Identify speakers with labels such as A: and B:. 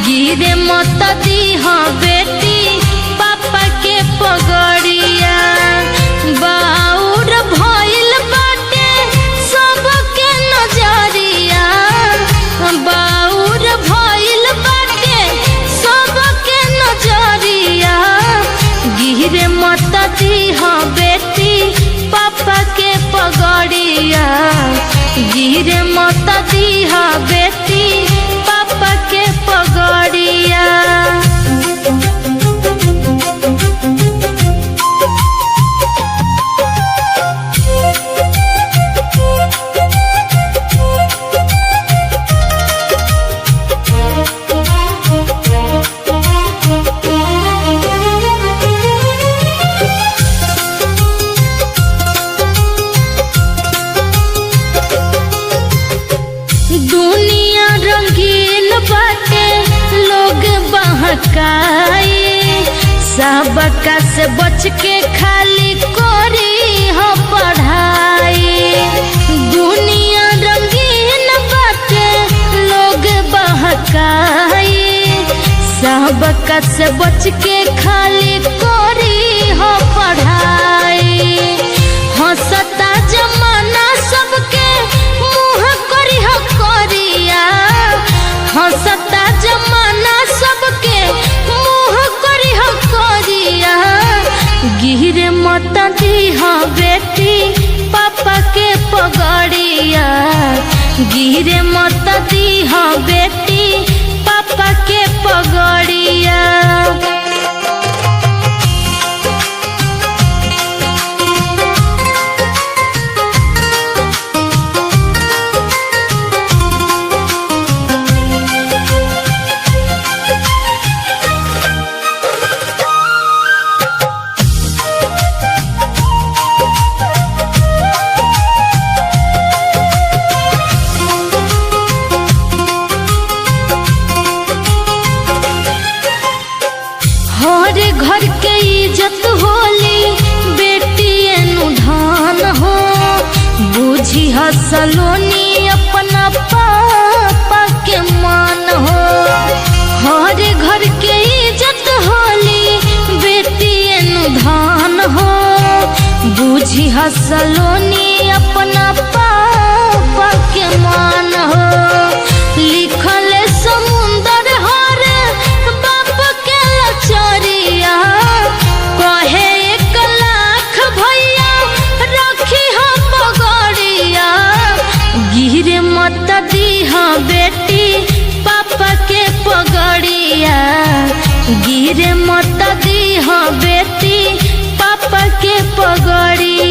A: गिरे मत दीह बेटी पापा के पगड़िया। बाउर भइल बाटे सबके नजरिया, बाउर भइल बाटे सबके नजरिया। गिरे मत दीह बेटी पापा के पगड़िया, गिरे मत दीह बेटी पापा के पगड़िया। दुनिया रंगीन बाटे लोग बहकाई, सबका से बच के खाली करी हो पढ़ाई। दुनिया रंगीन बाटे लोग बहकाई, सबका से बच के खाली करी हो पढ़ाई। हंसता जमाना सबके मुँह करी हो करिया, हंसता जमाना सबके मुँह करी हो करिया। गिरे मत दीह बेटी पापा के पगड़िया, गिरे मत दीह बेटी पापा के पगड़िया। हर घर के इज्जत होली बेटी अनुधान हो, बुझी हसलोनी अपना पापा के मान हो। हर घर के इज्जत होली बेटी अनुधान हो, बुझी हसलोनी अपना पापा के मान हो। लिखल समुंदर हर बाप के लचरिया, कहे 1 लाख भैया रखी हो पगड़िया। गिरे मत दीह बेटी पापा के पगड़िया, गिरे मत दीह बेटी पापा के पगड़िया।